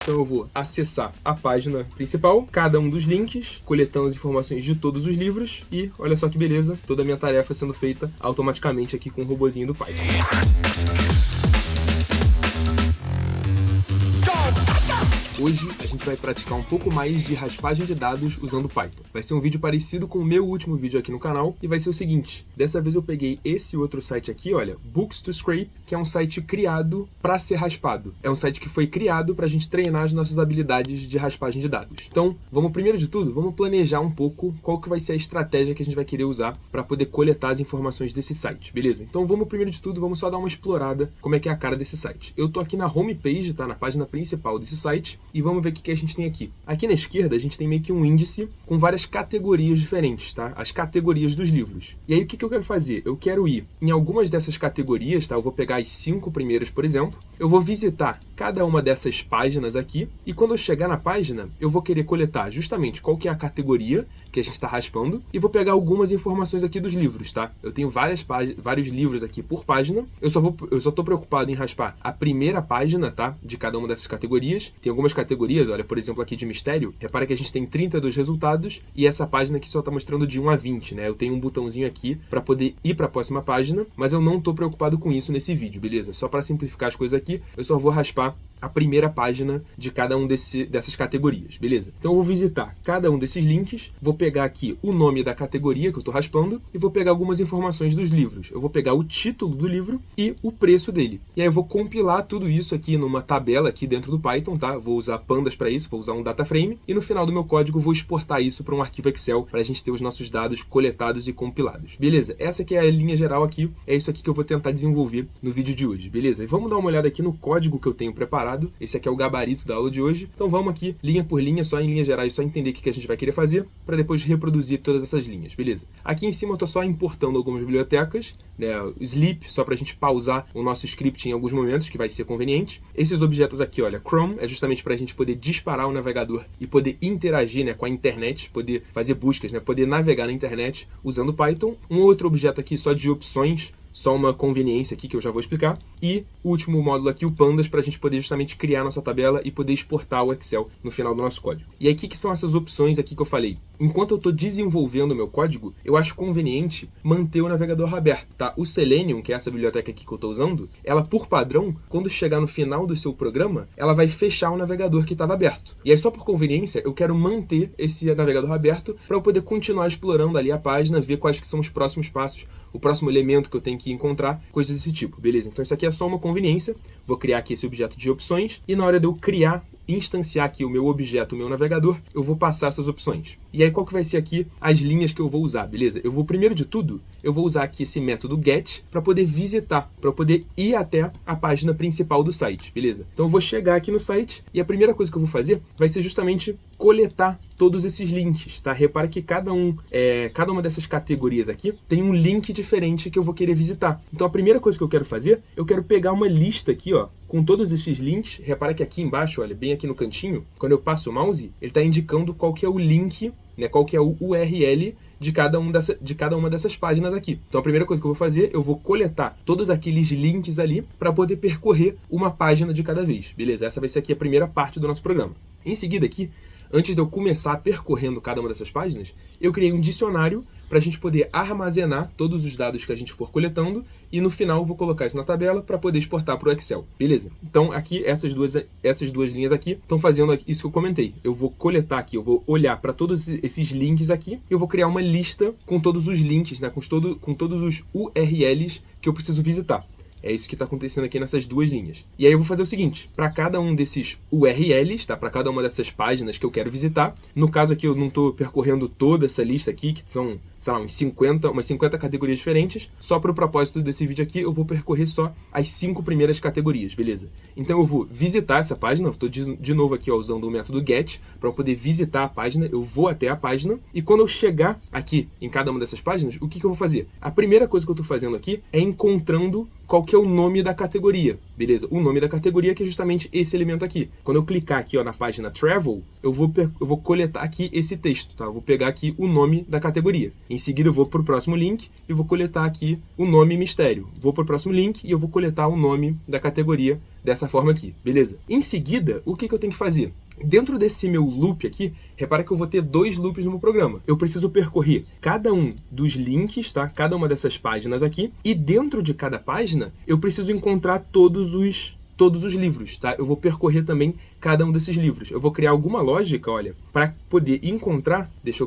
Então eu vou acessar a página principal, cada um dos links, coletando as informações de todos os livros e olha só que beleza, toda a minha tarefa sendo feita automaticamente aqui com o robozinho do Python. Hoje a gente vai praticar um pouco mais de raspagem de dados usando Python. Vai ser um vídeo parecido com o meu último vídeo aqui no canal e vai ser o seguinte, dessa vez eu peguei esse outro site aqui, olha, Books to Scrape, que é um site criado para ser raspado. É um site que foi criado para a gente treinar as nossas habilidades de raspagem de dados. Então, vamos primeiro de tudo, vamos planejar um pouco qual que vai ser a estratégia que a gente vai querer usar para poder coletar as informações desse site, beleza? Então vamos primeiro de tudo, vamos só dar uma explorada como é que é a cara desse site. Eu tô aqui na homepage, tá? Na página principal desse site. E vamos ver o que a gente tem aqui. Aqui na esquerda a gente tem meio que um índice com várias categorias diferentes, tá? As categorias dos livros. E aí o que eu quero fazer? Eu quero ir em algumas dessas categorias, tá? Eu vou pegar as 5 primeiras, por exemplo. Eu vou visitar cada uma dessas páginas aqui. E quando eu chegar na página, eu vou querer coletar justamente qual que é a categoria que a gente está raspando. E vou pegar algumas informações aqui dos livros, tá? Eu tenho vários livros aqui por página. Eu só tô preocupado em raspar a primeira página, tá? De cada uma dessas categorias. Tem algumas categorias, olha, por exemplo, aqui de mistério, repara que a gente tem 32 resultados e essa página aqui só está mostrando de 1 a 20, né? Eu tenho um botãozinho aqui para poder ir para a próxima página, mas eu não estou preocupado com isso nesse vídeo, beleza? Só para simplificar as coisas aqui, eu só vou raspar a primeira página de cada um dessas categorias, beleza? Então eu vou visitar cada um desses links, vou pegar aqui o nome da categoria que eu estou raspando e vou pegar algumas informações dos livros. Eu vou pegar o título do livro e o preço dele. E aí eu vou compilar tudo isso aqui numa tabela aqui dentro do Python, tá? Vou usar pandas para isso, vou usar um data frame e no final do meu código eu vou exportar isso para um arquivo Excel para a gente ter os nossos dados coletados e compilados. Beleza? Essa aqui é a linha geral aqui, é isso aqui que eu vou tentar desenvolver no vídeo de hoje, beleza? E vamos dar uma olhada aqui no código que eu tenho preparado. Esse aqui é o gabarito da aula de hoje. Então vamos aqui, linha por linha, só em linhas gerais, só entender o que a gente vai querer fazer para depois reproduzir todas essas linhas, beleza? Aqui em cima eu estou só importando algumas bibliotecas, né? O Sleep, só para a gente pausar o nosso script em alguns momentos, que vai ser conveniente. Esses objetos aqui, olha, Chrome é justamente para a gente poder disparar o navegador e poder interagir, né, com a internet, poder fazer buscas, né, poder navegar na internet usando Python. Um outro objeto aqui só de opções, só uma conveniência aqui que eu já vou explicar. E o último módulo aqui, o Pandas, para a gente poder justamente criar nossa tabela e poder exportar o Excel no final do nosso código. E aí, o que são essas opções aqui que eu falei? Enquanto eu estou desenvolvendo o meu código, eu acho conveniente manter o navegador aberto, tá? O Selenium, que é essa biblioteca aqui que eu estou usando, ela, por padrão, quando chegar no final do seu programa, ela vai fechar o navegador que estava aberto. E aí, só por conveniência, eu quero manter esse navegador aberto para eu poder continuar explorando ali a página, ver quais que são os próximos passos, o próximo elemento que eu tenho que encontrar, coisas desse tipo, beleza? Então isso aqui é só uma conveniência, vou criar aqui esse objeto de opções e na hora de eu criar, instanciar aqui o meu objeto, o meu navegador, eu vou passar essas opções. E aí qual que vai ser aqui as linhas que eu vou usar, beleza? Eu vou, primeiro de tudo, eu vou usar aqui esse método get para poder visitar, para poder ir até a página principal do site, beleza? Então eu vou chegar aqui no site e a primeira coisa que eu vou fazer vai ser justamente coletar todos esses links, tá? Repara que cada uma dessas categorias aqui tem um link diferente que eu vou querer visitar. Então a primeira coisa que eu quero fazer, eu quero pegar uma lista aqui, ó, com todos esses links. Repara que aqui embaixo, olha, bem aqui no cantinho, quando eu passo o mouse, ele está indicando qual que é o link, né, qual que é o URL de cada uma dessas páginas aqui. Então a primeira coisa que eu vou fazer, eu vou coletar todos aqueles links ali para poder percorrer uma página de cada vez, beleza? Essa vai ser aqui a primeira parte do nosso programa. Em seguida aqui, antes de eu começar percorrendo cada uma dessas páginas, eu criei um dicionário para a gente poder armazenar todos os dados que a gente for coletando e no final eu vou colocar isso na tabela para poder exportar para o Excel, beleza? Então aqui, essas duas linhas aqui estão fazendo isso que eu comentei. Eu vou coletar aqui, eu vou olhar para todos esses links aqui e eu vou criar uma lista com todos os links, né, com todos os URLs que eu preciso visitar. É isso que está acontecendo aqui nessas duas linhas. E aí eu vou fazer o seguinte, para cada um desses URLs, tá? Para cada uma dessas páginas que eu quero visitar, no caso aqui eu não estou percorrendo toda essa lista aqui, que são, sei lá, umas 50 categorias diferentes, só para o propósito desse vídeo aqui eu vou percorrer só as 5 primeiras categorias, beleza? Então eu vou visitar essa página, estou de novo aqui ó, usando o método get, para eu poder visitar a página, eu vou até a página, e quando eu chegar aqui em cada uma dessas páginas, o que eu vou fazer? A primeira coisa que eu estou fazendo aqui é encontrando qual que é o nome da categoria, beleza? O nome da categoria que é justamente esse elemento aqui. Quando eu clicar aqui, ó, na página Travel, eu vou coletar aqui esse texto, tá? Eu vou pegar aqui o nome da categoria. Em seguida eu vou para o próximo link e vou coletar aqui o nome mistério. Vou para o próximo link e eu vou coletar o nome da categoria dessa forma aqui, beleza? Em seguida, o que eu tenho que fazer? Dentro desse meu loop aqui, repara que eu vou ter 2 loops no meu programa. Eu preciso percorrer cada um dos links, tá? Cada uma dessas páginas aqui. E dentro de cada página, eu preciso encontrar todos os livros, tá? Eu vou percorrer também cada um desses livros. Eu vou criar alguma lógica, olha, para poder encontrar... Deixa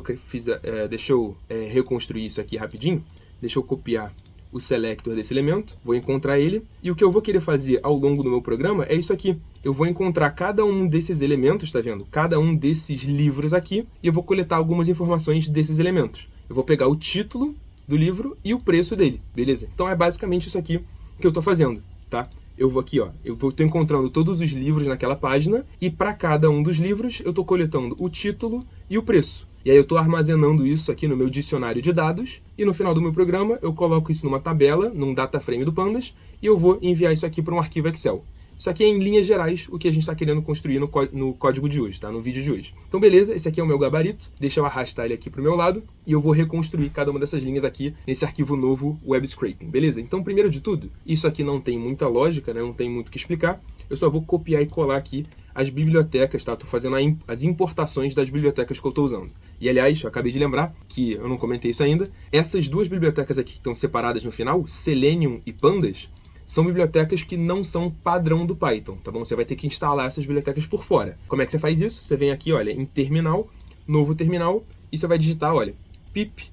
eu reconstruir isso aqui rapidinho. Deixa eu copiar o selector desse elemento, vou encontrar ele, e o que eu vou querer fazer ao longo do meu programa é isso aqui. Eu vou encontrar cada um desses elementos, tá vendo? Cada um desses livros aqui, e eu vou coletar algumas informações desses elementos. Eu vou pegar o título do livro e o preço dele, beleza? Então é basicamente isso aqui que eu tô fazendo, tá? Eu vou aqui, ó, tô encontrando todos os livros naquela página, e para cada um dos livros eu tô coletando o título e o preço. E aí eu estou armazenando isso aqui no meu dicionário de dados, e no final do meu programa eu coloco isso numa tabela, num data frame do Pandas, e eu vou enviar isso aqui para um arquivo Excel. Isso aqui é, em linhas gerais, o que a gente está querendo construir no código de hoje, tá? No vídeo de hoje. Então beleza, esse aqui é o meu gabarito, deixa eu arrastar ele aqui para o meu lado, e eu vou reconstruir cada uma dessas linhas aqui nesse arquivo novo Web Scraping, beleza? Então primeiro de tudo, isso aqui não tem muita lógica, né? Não tem muito o que explicar, eu só vou copiar e colar aqui as bibliotecas, tá? Tô fazendo as importações das bibliotecas que eu estou usando. E aliás, eu acabei de lembrar que eu não comentei isso ainda, essas 2 bibliotecas aqui que estão separadas no final, Selenium e Pandas, são bibliotecas que não são padrão do Python, tá bom? Você vai ter que instalar essas bibliotecas por fora. Como é que você faz isso? Você vem aqui, olha, em terminal, novo terminal, e você vai digitar, olha, pip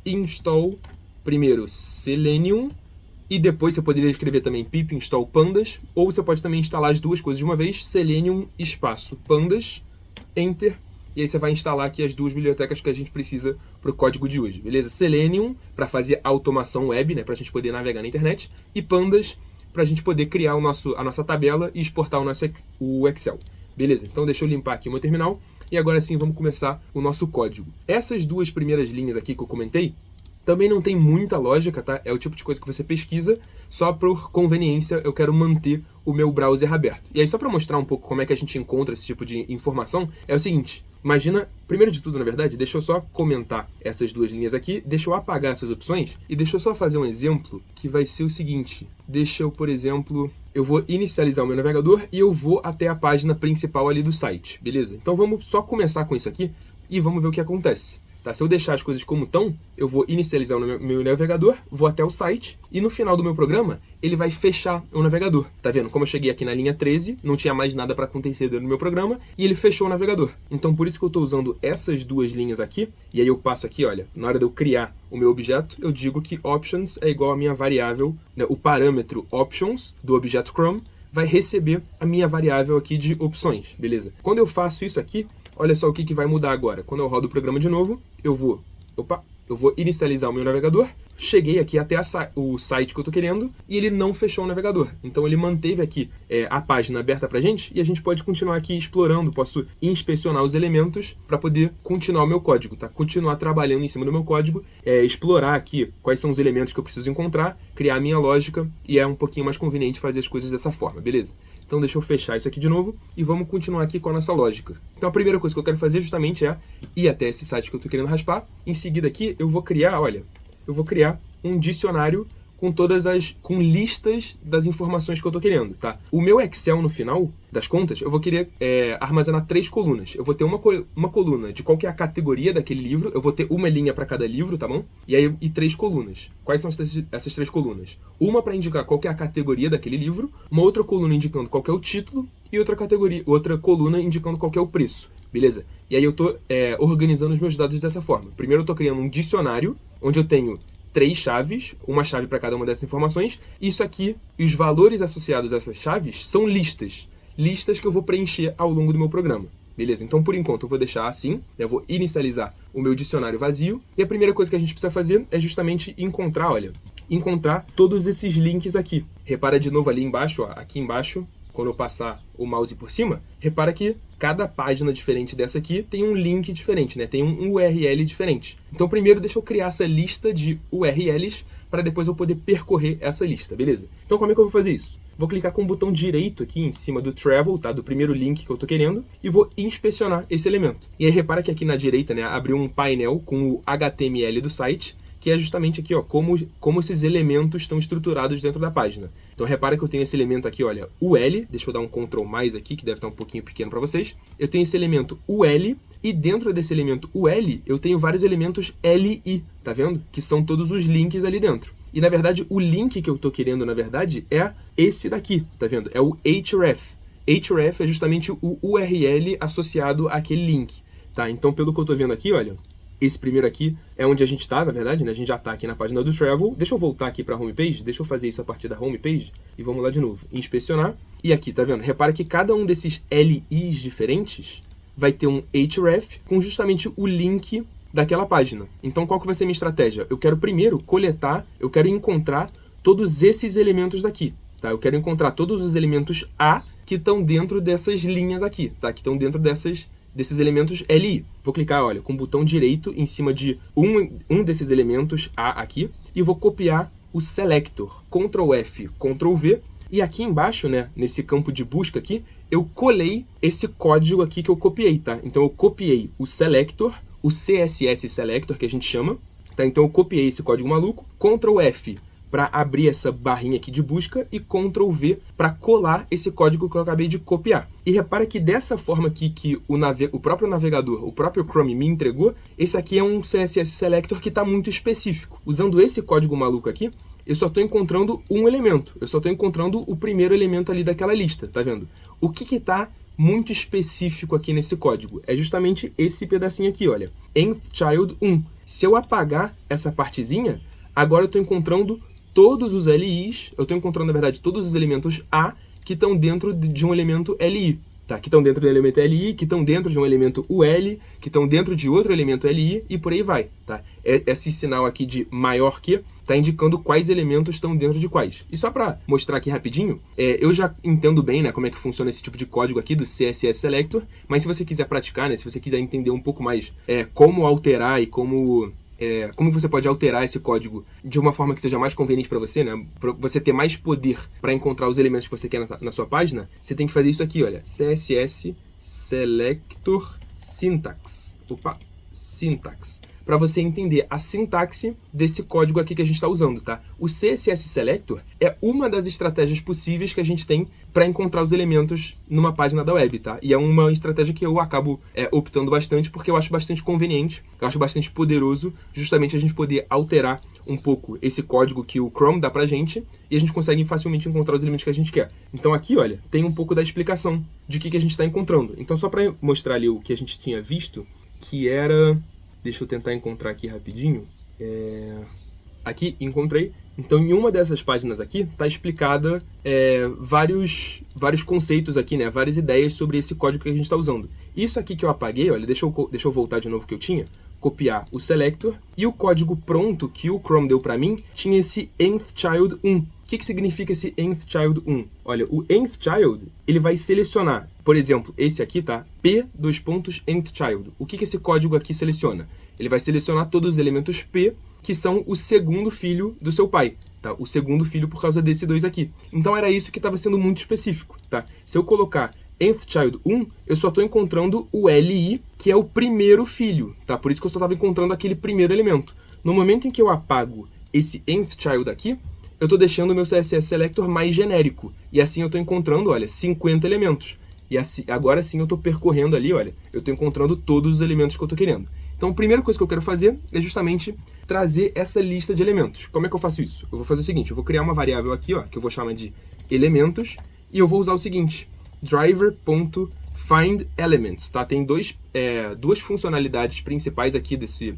install primeiro Selenium, e depois você poderia escrever também pip install pandas, ou você pode também instalar as 2 coisas de uma vez, Selenium espaço pandas, enter, e aí você vai instalar aqui as 2 bibliotecas que a gente precisa para o código de hoje, beleza? Selenium para fazer automação web, né, para a gente poder navegar na internet, e pandas para a gente poder criar a nossa tabela e exportar o Excel, beleza? Então deixa eu limpar aqui o meu terminal, e agora sim vamos começar o nosso código. Essas 2 primeiras linhas aqui que eu comentei, também não tem muita lógica, tá? É o tipo de coisa que você pesquisa, só por conveniência eu quero manter o meu browser aberto. E aí só para mostrar um pouco como é que a gente encontra esse tipo de informação, é o seguinte, imagina, primeiro de tudo na verdade, deixa eu só comentar essas 2 linhas aqui, deixa eu apagar essas opções e deixa eu só fazer um exemplo que vai ser o seguinte, deixa eu, por exemplo, eu vou inicializar o meu navegador e eu vou até a página principal ali do site, beleza? Então vamos só começar com isso aqui e vamos ver o que acontece. Tá? Se eu deixar as coisas como estão, eu vou inicializar o meu navegador, vou até o site, e no final do meu programa, ele vai fechar o navegador. Tá vendo? Como eu cheguei aqui na linha 13, não tinha mais nada para acontecer dentro do meu programa, e ele fechou o navegador. Então por isso que eu estou usando essas 2 linhas aqui, e aí eu passo aqui, olha, na hora de eu criar o meu objeto, eu digo que options é igual a minha variável, né, o parâmetro options do objeto Chrome vai receber a minha variável aqui de opções, beleza? Quando eu faço isso aqui, olha só o que vai mudar agora. Quando eu rodo o programa de novo, eu vou inicializar o meu navegador, cheguei aqui até o site que eu estou querendo e ele não fechou o navegador. Então ele manteve aqui a página aberta pra gente e a gente pode continuar aqui explorando, posso inspecionar os elementos para poder continuar o meu código, tá? Continuar trabalhando em cima do meu código, explorar aqui quais são os elementos que eu preciso encontrar, criar a minha lógica e é um pouquinho mais conveniente fazer as coisas dessa forma, beleza? Então deixa eu fechar isso aqui de novo e vamos continuar aqui com a nossa lógica. Então a primeira coisa que eu quero fazer justamente é ir até esse site que eu estou querendo raspar. Em seguida aqui eu vou criar, olha, um dicionário com listas das informações que eu estou querendo, tá? O meu Excel no final das contas, eu vou querer armazenar 3 colunas. Eu vou ter uma coluna de qual que é a categoria daquele livro, eu vou ter uma linha para cada livro, tá bom? E 3 colunas. Quais são essas 3 colunas? Uma para indicar qual que é a categoria daquele livro, uma outra coluna indicando qual que é o título e outra coluna indicando qual que é o preço, beleza? E aí eu estou organizando os meus dados dessa forma. Primeiro eu estou criando um dicionário, onde eu tenho 3 chaves, uma chave para cada uma dessas informações. Isso aqui, os valores associados a essas chaves são listas que eu vou preencher ao longo do meu programa. Beleza? Então, por enquanto, eu vou deixar assim, eu vou inicializar o meu dicionário vazio, e a primeira coisa que a gente precisa fazer é justamente encontrar todos esses links aqui. Repara de novo ali embaixo, ó, aqui embaixo, quando eu passar o mouse por cima, repara que cada página diferente dessa aqui tem um link diferente, né? Tem um URL diferente. Então primeiro deixa eu criar essa lista de URLs para depois eu poder percorrer essa lista, beleza? Então como é que eu vou fazer isso? Vou clicar com o botão direito aqui em cima do Travel, tá? Do primeiro link que eu tô querendo, e vou inspecionar esse elemento. E aí repara que aqui na direita, né, abriu um painel com o HTML do site, que é justamente aqui, ó, como esses elementos estão estruturados dentro da página. Então repara que eu tenho esse elemento aqui, olha, UL, deixa eu dar um Ctrl mais aqui, que deve estar um pouquinho pequeno para vocês. Eu tenho esse elemento UL, e dentro desse elemento UL, eu tenho vários elementos LI, tá vendo? Que são todos os links ali dentro. E, na verdade, o link que eu tô querendo, na verdade, é esse daqui, tá vendo? É o href. Href é justamente o URL associado àquele link, tá? Então, pelo que eu tô vendo aqui, olha, esse primeiro aqui é onde a gente tá, na verdade, né? A gente já tá aqui na página do Travel. Deixa eu voltar aqui pra homepage, deixa eu fazer isso a partir da homepage, e vamos lá de novo. Inspecionar, e aqui, tá vendo? Repara que cada um desses LIs diferentes vai ter um href com justamente o link daquela página. Então, qual que vai ser a minha estratégia? Eu quero primeiro coletar, eu quero encontrar todos esses elementos daqui, tá? Eu quero encontrar todos os elementos A que estão dentro dessas linhas aqui, tá? Que estão dentro desses elementos LI. Vou clicar, olha, com o botão direito em cima de um desses elementos A aqui, e vou copiar o selector. Ctrl F, Ctrl V, e aqui embaixo, né, nesse campo de busca aqui, eu colei esse código aqui que eu copiei, tá? Então, eu copiei o selector, o CSS Selector, que a gente chama, tá? Então eu copiei esse código maluco, Ctrl F para abrir essa barrinha aqui de busca e Ctrl V para colar esse código que eu acabei de copiar. E repara que dessa forma aqui que o próprio navegador, o próprio Chrome me entregou, esse aqui é um CSS Selector que está muito específico. Usando esse código maluco aqui, eu só estou encontrando um elemento, eu só estou encontrando o primeiro elemento ali daquela lista, tá vendo? O que está muito específico aqui nesse código? É justamente esse pedacinho aqui, olha, nthchild 1. Se eu apagar essa partezinha, agora eu estou encontrando todos os LIs, eu estou encontrando, na verdade, todos os elementos A que estão dentro de um elemento LI, tá? Que estão dentro do elemento LI, que estão dentro de um elemento UL, que estão dentro de outro elemento LI e por aí vai, tá? Esse sinal aqui de maior que está indicando quais elementos estão dentro de quais. E só para mostrar aqui rapidinho, eu já entendo bem, né, como é que funciona esse tipo de código aqui do CSS Selector, mas se você quiser praticar, né, se você quiser entender um pouco mais como alterar e como você pode alterar esse código de uma forma que seja mais conveniente para você, né? Para você ter mais poder para encontrar os elementos que você quer na sua página, você tem que fazer isso aqui, olha, CSS Selector Syntax. Syntax. Para você entender a sintaxe desse código aqui que a gente está usando, tá? O CSS Selector é uma das estratégias possíveis que a gente tem para encontrar os elementos numa página da web, tá? E é uma estratégia que eu acabo optando bastante porque eu acho bastante conveniente, eu acho bastante poderoso justamente a gente poder alterar um pouco esse código que o Chrome dá pra gente e a gente consegue facilmente encontrar os elementos que a gente quer. Então aqui, olha, tem um pouco da explicação de o que a gente está encontrando. Então só para mostrar ali o que a gente tinha visto, que era... Deixa eu tentar encontrar aqui rapidinho. Aqui, encontrei. Então, em uma dessas páginas aqui, está explicada vários conceitos aqui, né? Várias ideias sobre esse código que a gente está usando. Isso aqui que eu apaguei, olha, deixa eu voltar de novo que eu tinha. Copiar o selector. E o código pronto que o Chrome deu para mim tinha esse nthchild 1. O que significa esse nthchild 1? Olha, o nthchild, ele vai selecionar, por exemplo, esse aqui, tá? P:\nthchild. O que esse código aqui seleciona? Ele vai selecionar todos os elementos P, que são o segundo filho do seu pai, tá? O segundo filho por causa desse 2 aqui. Então era isso que estava sendo muito específico, tá? Se eu colocar nthchild 1, eu só estou encontrando o LI, que é o primeiro filho, tá? Por isso que eu só estava encontrando aquele primeiro elemento. No momento em que eu apago esse nthchild aqui, eu estou deixando o meu CSS Selector mais genérico. E assim eu estou encontrando, olha, 50 elementos. E assim, agora sim eu estou percorrendo ali, olha, eu estou encontrando todos os elementos que eu estou querendo. Então a primeira coisa que eu quero fazer é justamente trazer essa lista de elementos. Como é que eu faço isso? Eu vou fazer o seguinte, eu vou criar uma variável aqui, ó, que eu vou chamar de elementos, e eu vou usar o seguinte, driver.findElements, tá? Tem duas funcionalidades principais aqui desse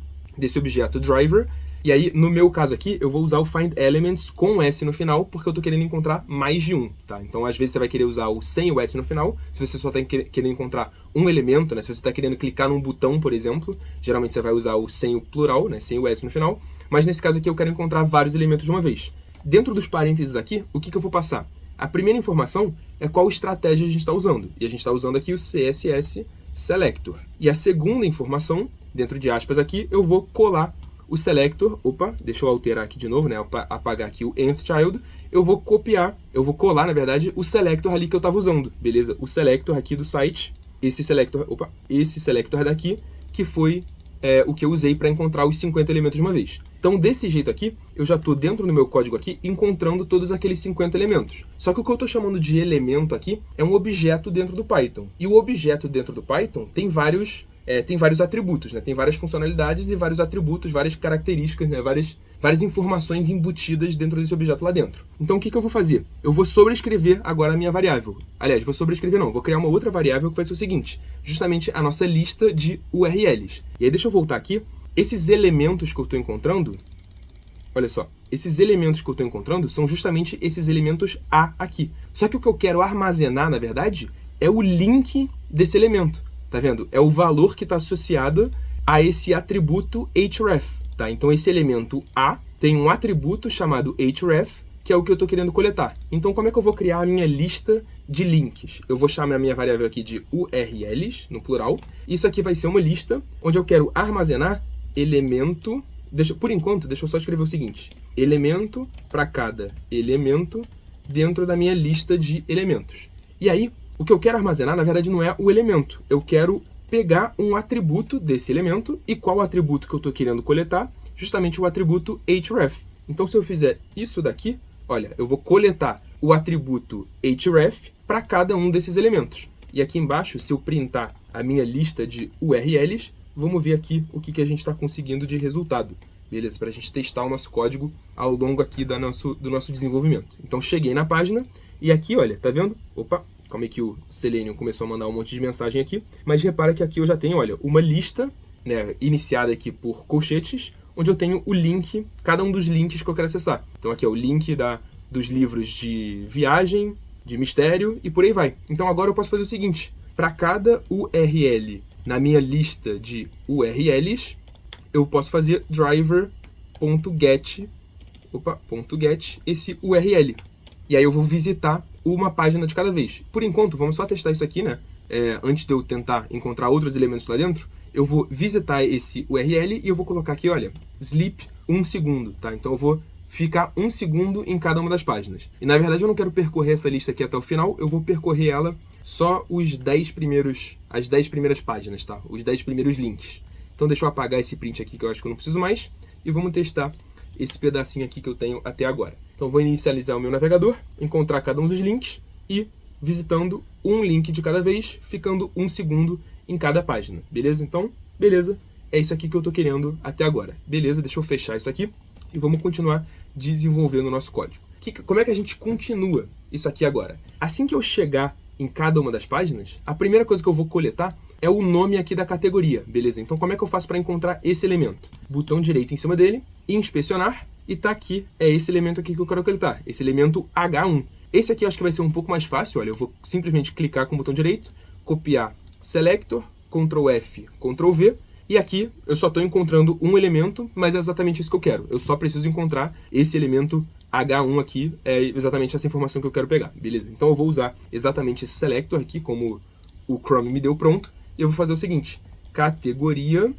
objeto driver. E aí, no meu caso aqui, eu vou usar o findElements com S no final, porque eu estou querendo encontrar mais de um, tá? Então, às vezes, você vai querer usar o sem o S no final, se você só está querendo encontrar um elemento, né? Se você está querendo clicar num botão, por exemplo, geralmente você vai usar o sem o plural, né? Sem o S no final. Mas nesse caso aqui, eu quero encontrar vários elementos de uma vez. Dentro dos parênteses aqui, o que eu vou passar? A primeira informação é qual estratégia a gente está usando. E a gente está usando aqui o CSS Selector. E a segunda informação, dentro de aspas aqui, eu vou colar o selector, opa, deixa eu alterar aqui de novo, né, apagar aqui o nth child, eu vou colar, na verdade, o selector ali que eu estava usando, beleza? O selector aqui do site, esse selector daqui, que foi o que eu usei para encontrar os 50 elementos de uma vez. Então, desse jeito aqui, eu já estou dentro do meu código aqui, encontrando todos aqueles 50 elementos. Só que o que eu estou chamando de elemento aqui é um objeto dentro do Python. E o objeto dentro do Python tem vários atributos, né? Tem várias funcionalidades e vários atributos, várias características, né? Várias informações embutidas dentro desse objeto lá dentro. Então, o que eu vou fazer? Eu vou sobrescrever agora a minha variável. Aliás, vou criar uma outra variável que vai ser o seguinte, justamente a nossa lista de URLs. E aí, deixa eu voltar aqui. Esses elementos que eu estou encontrando, olha só, esses elementos que eu estou encontrando são justamente esses elementos A aqui. Só que o que eu quero armazenar, na verdade, é o link desse elemento. Tá vendo? É o valor que está associado a esse atributo href. Tá? Então, esse elemento A tem um atributo chamado href, que é o que eu estou querendo coletar. Então, como é que eu vou criar a minha lista de links? Eu vou chamar a minha variável aqui de URLs, no plural. Isso aqui vai ser uma lista onde eu quero armazenar elemento... Por enquanto, deixa eu só escrever o seguinte. Elemento para cada elemento dentro da minha lista de elementos. E aí, o que eu quero armazenar, na verdade, não é o elemento. Eu quero pegar um atributo desse elemento. E qual atributo que eu estou querendo coletar? Justamente o atributo href. Então, se eu fizer isso daqui, olha, eu vou coletar o atributo href para cada um desses elementos. E aqui embaixo, se eu printar a minha lista de URLs, vamos ver aqui o que a gente está conseguindo de resultado. Beleza? Para a gente testar o nosso código ao longo aqui do nosso desenvolvimento. Então, cheguei na página e aqui, olha, tá vendo? Opa, como é que o Selenium começou a mandar um monte de mensagem aqui. Mas repara que aqui eu já tenho, olha, uma lista, né, iniciada aqui por colchetes, onde eu tenho o link, cada um dos links que eu quero acessar. Então, aqui é o link dos livros de viagem, de mistério e por aí vai. Então, agora eu posso fazer o seguinte. Para cada URL na minha lista de URLs, eu posso fazer driver.get esse URL. E aí eu vou visitar uma página de cada vez. Por enquanto, vamos só testar isso aqui, né? Antes de eu tentar encontrar outros elementos lá dentro, eu vou visitar esse URL e eu vou colocar aqui, olha, sleep 1 segundo, tá? Então eu vou ficar 1 segundo em cada uma das páginas. E na verdade eu não quero percorrer essa lista aqui até o final, eu vou percorrer ela só as 10 primeiras páginas, tá? Os 10 primeiros links. Então deixa eu apagar esse print aqui que eu acho que eu não preciso mais e vamos testar esse pedacinho aqui que eu tenho até agora. Então eu vou inicializar o meu navegador, encontrar cada um dos links e visitando um link de cada vez, ficando 1 segundo em cada página. Beleza? Então, beleza. É isso aqui que eu estou querendo até agora. Beleza, deixa eu fechar isso aqui e vamos continuar desenvolvendo o nosso código. Como é que a gente continua isso aqui agora? Assim que eu chegar em cada uma das páginas, a primeira coisa que eu vou coletar é o nome aqui da categoria, beleza? Então como é que eu faço para encontrar esse elemento? Botão direito em cima dele, inspecionar, e tá aqui, é esse elemento aqui que eu quero coletar, esse elemento H1. Esse aqui eu acho que vai ser um pouco mais fácil, olha, eu vou simplesmente clicar com o botão direito, copiar selector, Ctrl F, Ctrl V, e aqui eu só estou encontrando um elemento, mas é exatamente isso que eu quero. Eu só preciso encontrar esse elemento H1 aqui, é exatamente essa informação que eu quero pegar, beleza? Então eu vou usar exatamente esse selector aqui, como o Chrome me deu pronto, e eu vou fazer o seguinte, categoria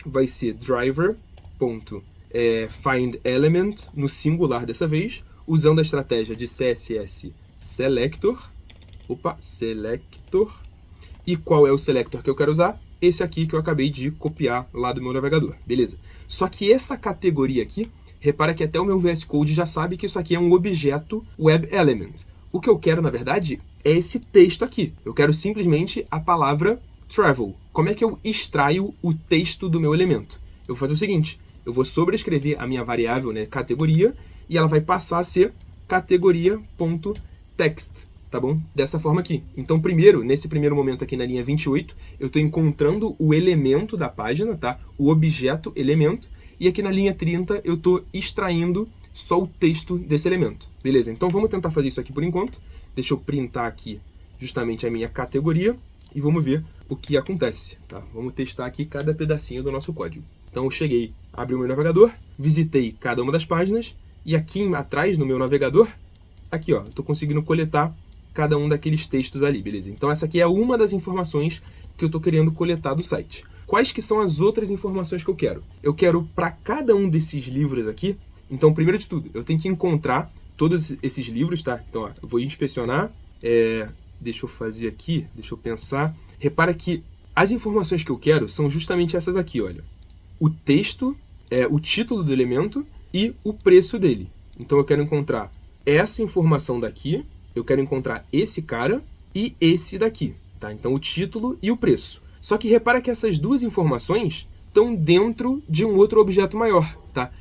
vai ser driver.findElement, no singular dessa vez, usando a estratégia de CSS selector, selector, e qual é o selector que eu quero usar? Esse aqui que eu acabei de copiar lá do meu navegador, beleza? Só que essa categoria aqui, repara que até o meu VS Code já sabe que isso aqui é um objeto Web Element. O que eu quero, na verdade, é esse texto aqui. Eu quero simplesmente a palavra travel. Como é que eu extraio o texto do meu elemento? Eu vou fazer o seguinte, eu vou sobrescrever a minha variável, né, categoria, e ela vai passar a ser categoria.text. Tá bom? Dessa forma aqui. Então, nesse primeiro momento aqui na linha 28, eu estou encontrando o elemento da página, tá? O objeto elemento. E aqui na linha 30, eu estou extraindo só o texto desse elemento. Beleza? Então, vamos tentar fazer isso aqui por enquanto. Deixa eu printar aqui justamente a minha categoria e vamos ver o que acontece, tá? Vamos testar aqui cada pedacinho do nosso código. Então, eu cheguei, abri o meu navegador, visitei cada uma das páginas e aqui atrás no meu navegador, aqui ó, estou conseguindo coletar cada um daqueles textos ali, beleza? Então essa aqui é uma das informações que eu estou querendo coletar do site. quais que são as outras informações que eu quero. Eu quero para cada um desses livros aqui, então, primeiro de tudo, eu tenho que encontrar todos esses livros, tá? Então, ó, eu vou inspecionar, deixa eu fazer aqui, deixa eu pensar. Repara que as informações que eu quero são justamente essas aqui, olha. O texto, o título do elemento e o preço dele. Então eu quero encontrar essa informação daqui, eu quero encontrar esse cara e esse daqui, tá? Então o título e o preço. Só que repara que essas duas informações estão dentro de um outro objeto maior, tá?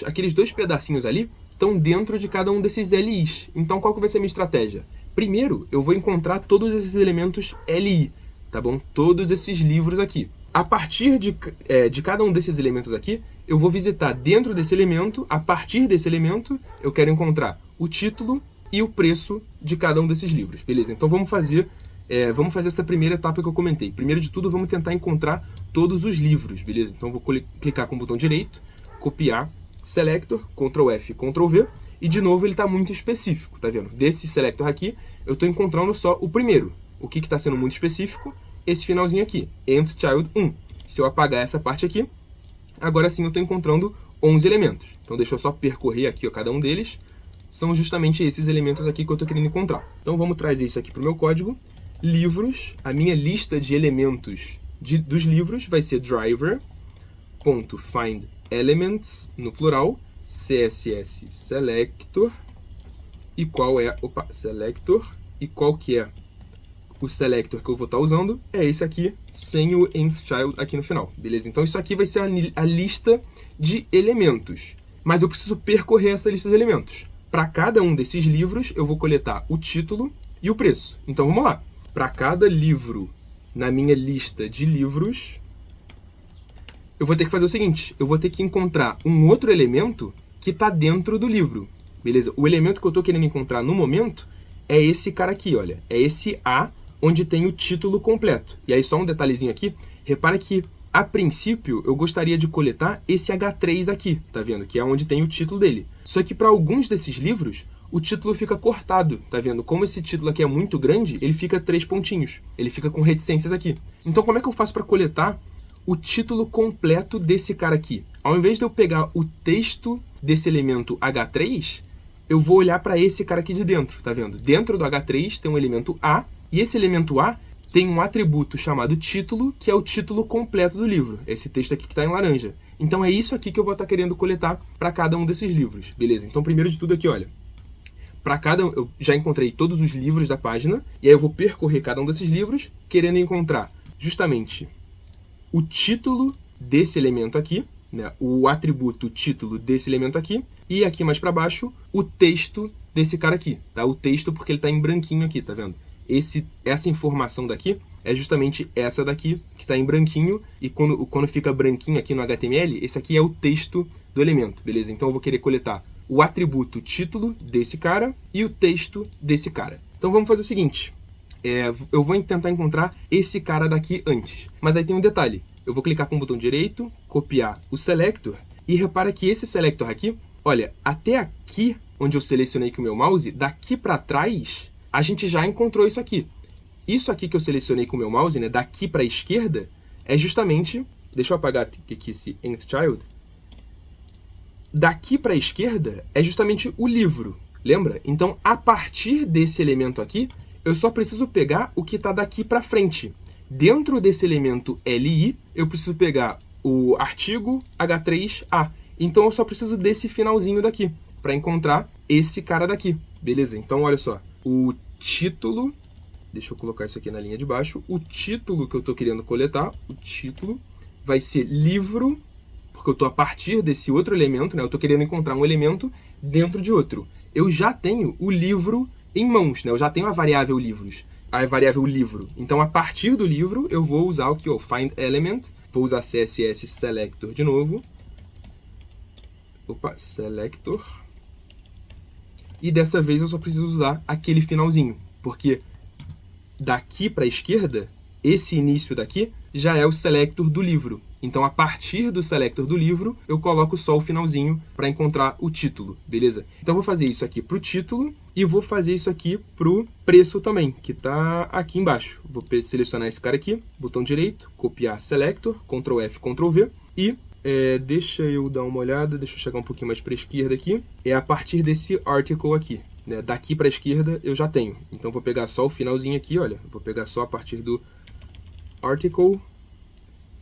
Aqueles dois pedacinhos ali estão dentro de cada um desses LIs. Então qual que vai ser a minha estratégia? Primeiro, eu vou encontrar todos esses elementos LI, tá bom? Todos esses livros aqui. A partir de cada um desses elementos aqui, eu vou visitar dentro desse elemento, a partir desse elemento, eu quero encontrar o título e o preço de cada um desses livros, beleza? Então vamos fazer essa primeira etapa que eu comentei. Primeiro de tudo, vamos tentar encontrar todos os livros, beleza? Então vou clicar com o botão direito, copiar, Selector, Ctrl F, Ctrl V, e de novo ele está muito específico, tá vendo? Desse Selector aqui, eu estou encontrando só o primeiro. O que está sendo muito específico? Esse finalzinho aqui, Nth Child 1. Se eu apagar essa parte aqui, agora sim eu estou encontrando 11 elementos. Então deixa eu só percorrer aqui, ó, cada um deles. São justamente esses elementos aqui que eu estou querendo encontrar. Então vamos trazer isso aqui para o meu código. Livros, a minha lista de elementos dos livros vai ser driver.findElements, no plural, CSS selector, e qual é, selector, e qual que é o selector que eu vou estar usando, é esse aqui, sem o nth child aqui no final, beleza? Então isso aqui vai ser a lista de elementos, mas eu preciso percorrer essa lista de elementos. Para cada um desses livros, eu vou coletar o título e o preço. Então vamos lá. Para cada livro na minha lista de livros, eu vou ter que fazer o seguinte, eu vou ter que encontrar um outro elemento que está dentro do livro, beleza? O elemento que eu estou querendo encontrar no momento é esse cara aqui, olha, é esse A, onde tem o título completo. E aí só um detalhezinho aqui, repara que a princípio eu gostaria de coletar esse H3 aqui, tá vendo? Que é onde tem o título dele. Só que para alguns desses livros, o título fica cortado, tá vendo? Como esse título aqui é muito grande, ele fica 3 pontinhos, ele fica com reticências aqui. Então como é que eu faço para coletar o título completo desse cara aqui? Ao invés de eu pegar o texto desse elemento H3, eu vou olhar para esse cara aqui de dentro, tá vendo? Dentro do H3 tem um elemento A, e esse elemento A tem um atributo chamado título, que é o título completo do livro. Esse texto aqui que está em laranja. Então é isso aqui que eu vou estar querendo coletar para cada um desses livros, beleza? Então primeiro de tudo aqui, olha, eu já encontrei todos os livros da página, e aí eu vou percorrer cada um desses livros, querendo encontrar justamente o título desse elemento aqui, né, o atributo título desse elemento aqui, e aqui mais para baixo, o texto desse cara aqui, tá? O texto porque ele está em branquinho aqui, tá vendo? Essa informação daqui é justamente essa daqui, que está em branquinho, e quando fica branquinho aqui no HTML, esse aqui é o texto do elemento, beleza? Então eu vou querer coletar o atributo título desse cara e o texto desse cara. Então vamos fazer o seguinte, eu vou tentar encontrar esse cara daqui antes, mas aí tem um detalhe, eu vou clicar com o botão direito, copiar o selector, e repara que esse selector aqui, olha, até aqui, onde eu selecionei com o meu mouse, daqui para trás, a gente já encontrou isso aqui. Isso aqui que eu selecionei com o meu mouse, né, daqui para a esquerda, é justamente... Deixa eu apagar aqui esse nth child. Daqui para a esquerda é justamente o livro, lembra? Então, a partir desse elemento aqui, eu só preciso pegar o que está daqui para frente. Dentro desse elemento LI, eu preciso pegar o artigo H3A. Então, eu só preciso desse finalzinho daqui, para encontrar esse cara daqui, beleza? Então, olha só. O título, deixa eu colocar isso aqui na linha de baixo, o título que eu estou querendo coletar, o título vai ser livro, porque eu estou a partir desse outro elemento, né? Eu estou querendo encontrar um elemento dentro de outro. Eu já tenho o livro em mãos, né? Eu já tenho a variável livros, a variável livro. Então, a partir do livro, eu vou usar o que? O find element, vou usar CSS selector de novo. Selector. E dessa vez eu só preciso usar aquele finalzinho, porque daqui para a esquerda esse início daqui já é o selector do livro. Então, a partir do selector do livro, eu coloco só o finalzinho para encontrar o título, beleza? Então, vou fazer isso aqui para o título e vou fazer isso aqui para o preço também, que está aqui embaixo. Vou selecionar esse cara aqui, botão direito, copiar selector, Ctrl F, Ctrl V e deixa eu dar uma olhada, deixa eu chegar um pouquinho mais para a esquerda aqui. É a partir desse article aqui, né? Daqui para a esquerda eu já tenho. Então, vou pegar só o finalzinho aqui, olha. Vou pegar só a partir do article.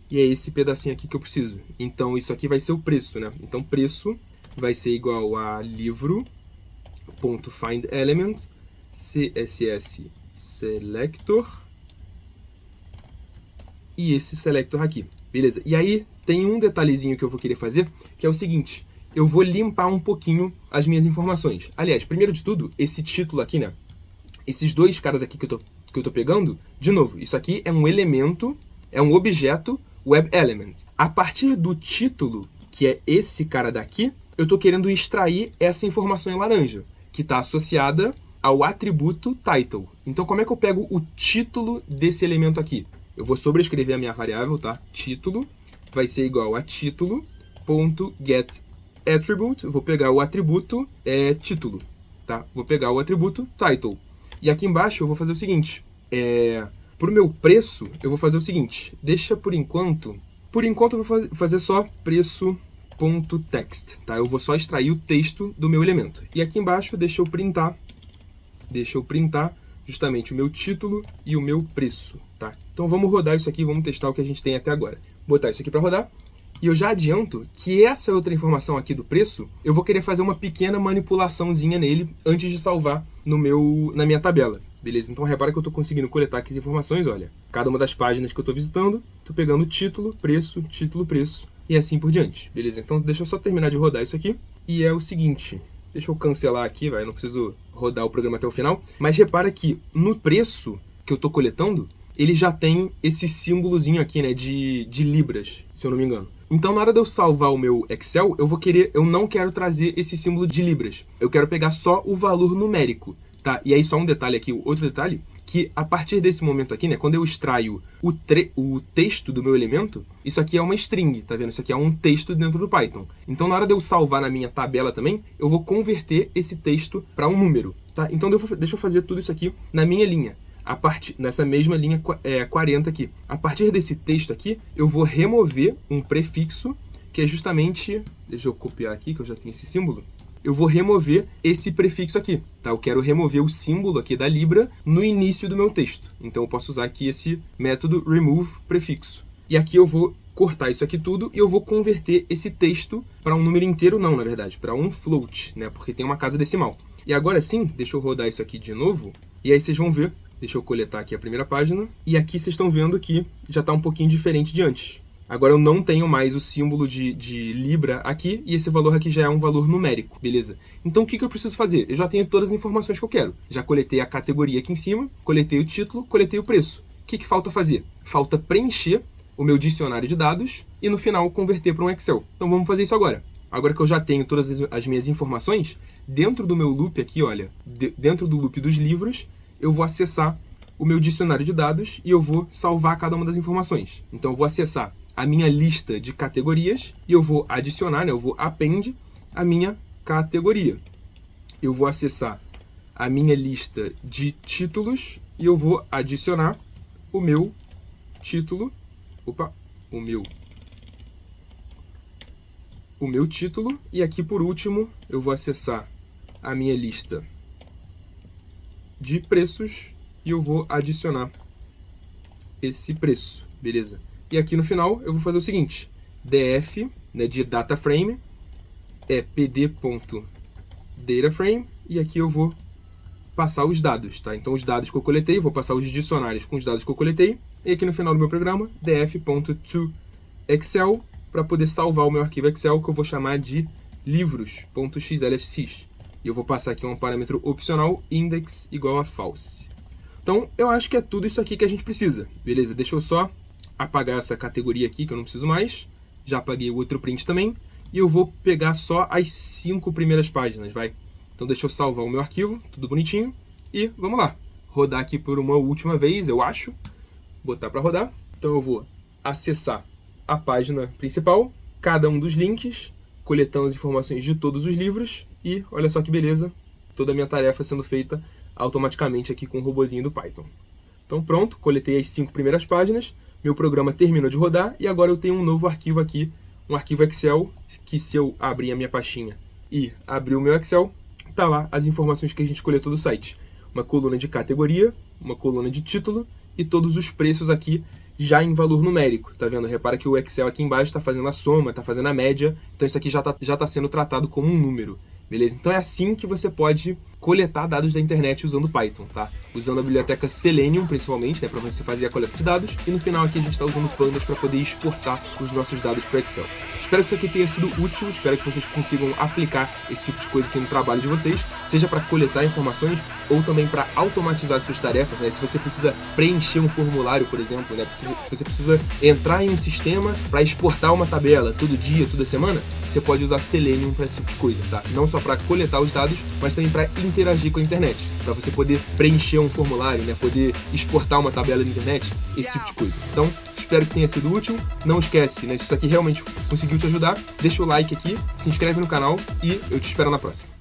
E é esse pedacinho aqui que eu preciso. Então, isso aqui vai ser o preço, né? Então, preço vai ser igual a livro.findElement, CSS selector, e esse selector aqui, beleza? E aí, tem um detalhezinho que eu vou querer fazer, que é o seguinte. Eu vou limpar um pouquinho as minhas informações. Aliás, primeiro de tudo, esse título aqui, né? Esses dois caras aqui que eu tô pegando, de novo, isso aqui é um elemento, é um objeto Web Element. A partir do título, que é esse cara daqui, eu estou querendo extrair essa informação em laranja, que está associada ao atributo title. Então, como é que eu pego o título desse elemento aqui? Eu vou sobrescrever a minha variável, tá? Título vai ser igual a título.getAttribute. Vou pegar o atributo título, tá? Vou pegar o atributo title. E aqui embaixo eu vou fazer o seguinte. Para o meu preço, eu vou fazer o seguinte. Deixa por enquanto eu vou fazer só preço.text, tá? Eu vou só extrair o texto do meu elemento. E aqui embaixo deixa eu printar justamente o meu título e o meu preço, tá? Então vamos rodar isso aqui, vamos testar o que a gente tem até agora. Vou botar isso aqui para rodar. E eu já adianto que essa outra informação aqui do preço, eu vou querer fazer uma pequena manipulaçãozinha nele antes de salvar na minha tabela. Beleza? Então repara que eu estou conseguindo coletar aqui as informações, olha. Cada uma das páginas que eu estou visitando, estou pegando título, preço, e assim por diante. Beleza? Então deixa eu só terminar de rodar isso aqui. E é o seguinte, deixa eu cancelar aqui, vai, não preciso rodar o programa até o final. Mas repara que no preço que eu estou coletando, ele já tem esse símbolozinho aqui, né, de libras, se eu não me engano. Então, na hora de eu salvar o meu Excel, eu não quero trazer esse símbolo de libras. Eu quero pegar só o valor numérico, tá? E aí, só um detalhe aqui, outro detalhe, que a partir desse momento aqui, né, quando eu extraio o texto do meu elemento, isso aqui é uma string, tá vendo? Isso aqui é um texto dentro do Python. Então, na hora de eu salvar na minha tabela também, eu vou converter esse texto para um número, tá? Então, deixa eu fazer tudo isso aqui na minha linha. Nessa mesma linha 40 aqui. A partir desse texto aqui, eu vou remover um prefixo, que é justamente... Deixa eu copiar aqui, que eu já tenho esse símbolo. Eu vou remover esse prefixo aqui, tá? Eu quero remover o símbolo aqui da Libra no início do meu texto. Então, eu posso usar aqui esse método remove prefixo. E aqui eu vou cortar isso aqui tudo e eu vou converter esse texto para um número inteiro, não, na verdade, para um float, né? Porque tem uma casa decimal. E agora sim, deixa eu rodar isso aqui de novo, e aí vocês vão ver. Deixa eu coletar aqui a primeira página. E aqui vocês estão vendo que já está um pouquinho diferente de antes. Agora eu não tenho mais o símbolo de Libra aqui, e esse valor aqui já é um valor numérico, beleza? Então o que eu preciso fazer? Eu já tenho todas as informações que eu quero. Já coletei a categoria aqui em cima, coletei o título, coletei o preço. O que falta fazer? Falta preencher o meu dicionário de dados e no final converter para um Excel. Então vamos fazer isso agora. Agora que eu já tenho todas as minhas informações, dentro do meu loop aqui, olha, dentro do loop dos livros, eu vou acessar o meu dicionário de dados e eu vou salvar cada uma das informações. Então eu vou acessar a minha lista de categorias e eu vou adicionar, né, eu vou append a minha categoria. Eu vou acessar a minha lista de títulos e eu vou adicionar o meu título, o meu título, e aqui por último eu vou acessar a minha lista de preços e eu vou adicionar esse preço, beleza? E aqui no final eu vou fazer o seguinte, df, né, de data frame, é pd.dataframe, e aqui eu vou passar os dados, tá? Então os dados que eu coletei, eu vou passar os dicionários com os dados que eu coletei, e aqui no final do meu programa, df.toExcel, para poder salvar o meu arquivo Excel, que eu vou chamar de livros.xlsx. E eu vou passar aqui um parâmetro opcional, index igual a false. Então, eu acho que é tudo isso aqui que a gente precisa, beleza? Deixa eu só apagar essa categoria aqui, que eu não preciso mais. Já apaguei o outro print também. E eu vou pegar só as 5 primeiras páginas, vai? Então, deixa eu salvar o meu arquivo, tudo bonitinho. E vamos lá. Rodar aqui por uma última vez, eu acho. botar para rodar. Então eu vou acessar a página principal, cada um dos links, coletando as informações de todos os livros e olha só que beleza, toda a minha tarefa sendo feita automaticamente aqui com o robozinho do Python. Então pronto, coletei as 5 primeiras páginas, meu programa terminou de rodar e agora eu tenho um novo arquivo aqui, um arquivo Excel, que se eu abrir a minha pastinha e abrir o meu Excel, tá lá as informações que a gente coletou do site. Uma coluna de categoria, uma coluna de título e todos os preços aqui já em valor numérico, tá vendo? Repara que o Excel aqui embaixo está fazendo a soma, está fazendo a média, então isso aqui já tá sendo tratado como um número, beleza? Então é assim que você pode coletar dados da internet usando Python, tá? Usando a biblioteca Selenium, principalmente, né, para você fazer a coleta de dados, e no final aqui a gente está usando Pandas para poder exportar os nossos dados para o Excel. Espero que isso aqui tenha sido útil, espero que vocês consigam aplicar esse tipo de coisa aqui no trabalho de vocês, seja para coletar informações ou também para automatizar suas tarefas, né? Se você precisa preencher um formulário, por exemplo, né? Se você precisa entrar em um sistema para exportar uma tabela todo dia, toda semana, você pode usar Selenium para esse tipo de coisa, tá? Não só para coletar os dados, mas também para interagir com a internet, para você poder preencher um formulário, né? Poder exportar uma tabela de internet, esse tipo de coisa. Então, espero que tenha sido útil. Não esquece, né? Se isso aqui realmente conseguiu te ajudar, deixa o like aqui, se inscreve no canal e eu te espero na próxima.